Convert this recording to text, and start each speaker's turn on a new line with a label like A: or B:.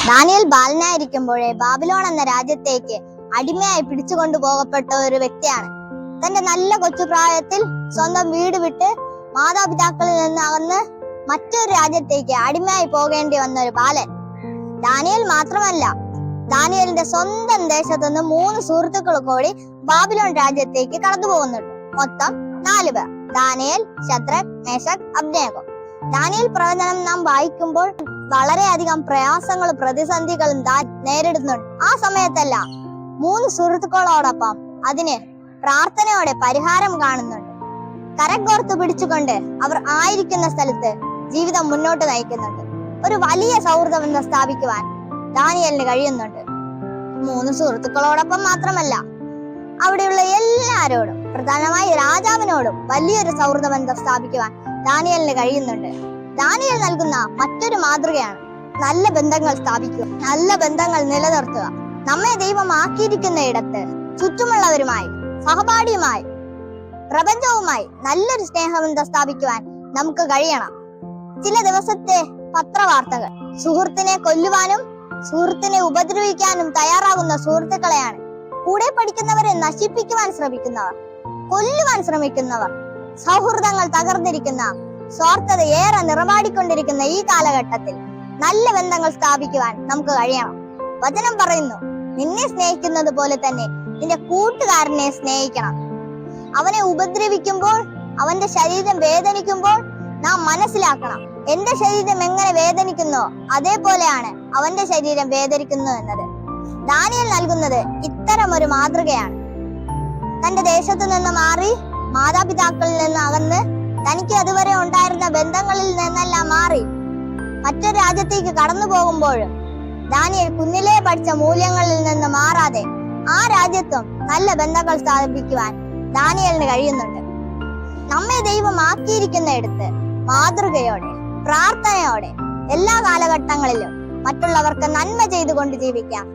A: Daniel ബാലനായിരിക്കുമ്പോഴേ Babylon എന്ന രാജ്യത്തേക്ക് അടിമയായി പിടിച്ചുകൊണ്ടു പോകപ്പെട്ട ഒരു വ്യക്തിയാണ്. തന്റെ നല്ല കൊച്ചുപ്രായത്തിൽ സ്വന്തം വീട് വിട്ട് മാതാപിതാക്കളിൽ നിന്ന് അകന്ന് മറ്റൊരു രാജ്യത്തേക്ക് അടിമയായി പോകേണ്ടി വന്ന ഒരു ബാലൻ. ദാനിയേൽ മാത്രമല്ല, ദാനിയേലിന്റെ സ്വന്തം ദേശത്തു നിന്ന് 3 സുഹൃത്തുക്കൾ കൂടി ബാബിലോൺ രാജ്യത്തേക്ക് കടന്നു പോകുന്നുണ്ട്. മൊത്തം 4 പേർ: ദാനിയേൽ, ശദ്രക്, മേശക്, അബ്ദേനഗോ. ദാനിയേൽ പ്രവചനം നാം വായിക്കുമ്പോൾ വളരെയധികം പ്രയാസങ്ങളും പ്രതിസന്ധികളും നേരിടുന്നുണ്ട്. ആ സമയത്തെല്ലാം 3 സുഹൃത്തുക്കളോടൊപ്പം അതിന് പ്രാർത്ഥനയോടെ പരിഹാരം കാണുന്നുണ്ട്. കരകോർത്ത് പിടിച്ചുകൊണ്ട് അവർ ആയിരിക്കുന്ന സ്ഥലത്ത് ജീവിതം മുന്നോട്ട് നയിക്കുന്നുണ്ട്. ഒരു വലിയ സൗഹൃദബന്ധം സ്ഥാപിക്കുവാൻ ദാനിയേലിന് കഴിയുന്നുണ്ട്. 3 സുഹൃത്തുക്കളോടൊപ്പം മാത്രമല്ല, അവിടെയുള്ള എല്ലാവരോടും, പ്രധാനമായി രാജാവിനോടും വലിയൊരു സൗഹൃദബന്ധം സ്ഥാപിക്കുവാൻ ദാനിയേലിന് കഴിയുന്നുണ്ട്. ദാനിയേൽ നൽകുന്ന മറ്റൊരു മാതൃകയാണ് നല്ല ബന്ധങ്ങൾ സ്ഥാപിക്കുക, നല്ല ബന്ധങ്ങൾ നിലനിർത്തുക. നമ്മെ ദൈവം ആക്കിയിരിക്കുന്ന ഇടത്ത് ചുറ്റുമുള്ളവരുമായി, സഹപാഠിയുമായി, പ്രപഞ്ചവുമായി നല്ലൊരു സ്നേഹബന്ധം സ്ഥാപിക്കുവാൻ നമുക്ക് കഴിയണം. ചില ദിവസത്തെ പത്രവാർത്തകൾ സുഹൃത്തിനെ കൊല്ലുവാനും സുഹൃത്തിനെ ഉപദ്രവിക്കാനും തയ്യാറാകുന്ന സുഹൃത്തുക്കളെയാണ്. കൂടെ പഠിക്കുന്നവരെ നശിപ്പിക്കുവാൻ ശ്രമിക്കുന്നവർ, കൊല്ലുവാൻ ശ്രമിക്കുന്നവർ, സൗഹൃദങ്ങൾ തകർന്നിരിക്കുന്ന, സ്വാർത്ഥത ഏറെ നിറവാടിക്കൊണ്ടിരിക്കുന്ന ഈ കാലഘട്ടത്തിൽ നല്ല ബന്ധങ്ങൾ സ്ഥാപിക്കുവാൻ നമുക്ക് കഴിയണം. വചനം പറയുന്നു, നിന്നെ സ്നേഹിക്കുന്നത് പോലെ തന്നെ നിന്റെ കൂട്ടുകാരനെ സ്നേഹിക്കണം. അവനെ ഉപദ്രവിക്കുമ്പോൾ, അവന്റെ ശരീരം വേദനിക്കുമ്പോൾ നാം മനസ്സിലാക്കണം, എന്റെ ശരീരം എങ്ങനെ വേദനിക്കുന്നോ അതേപോലെയാണ് അവന്റെ ശരീരം വേദനിക്കുന്നു എന്നത്. ദാനിയേൽ നൽകുന്നത് ഇത്തരം ഒരു മാതൃകയാണ്. തന്റെ ദേശത്തു നിന്ന് മാറി, മാതാപിതാക്കളിൽ നിന്ന് അകന്ന്, തനിക്ക് അതുവരെ ഉണ്ടായിരുന്ന ബന്ധങ്ങളിൽ നിന്നെല്ലാം മാറി മറ്റൊരു രാജ്യത്തേക്ക് കടന്നു പോകുമ്പോഴും ദാനിയേൽ കുഞ്ഞിലേ പഠിച്ച മൂല്യങ്ങളിൽ നിന്ന് മാറാതെ ആ രാജ്യത്തും നല്ല ബന്ധങ്ങൾ സ്ഥാപിക്കുവാൻ ദാനിയേലിന് കഴിയുന്നുണ്ട്. നമ്മെ ദൈവം ആക്കിയിരിക്കുന്ന ഇടത്ത് മാതൃകയോടെ, പ്രാർത്ഥനയോടെ എല്ലാ കാലഘട്ടങ്ങളിലും മറ്റുള്ളവർക്ക് നന്മ ചെയ്തുകൊണ്ട് ജീവിക്കാം.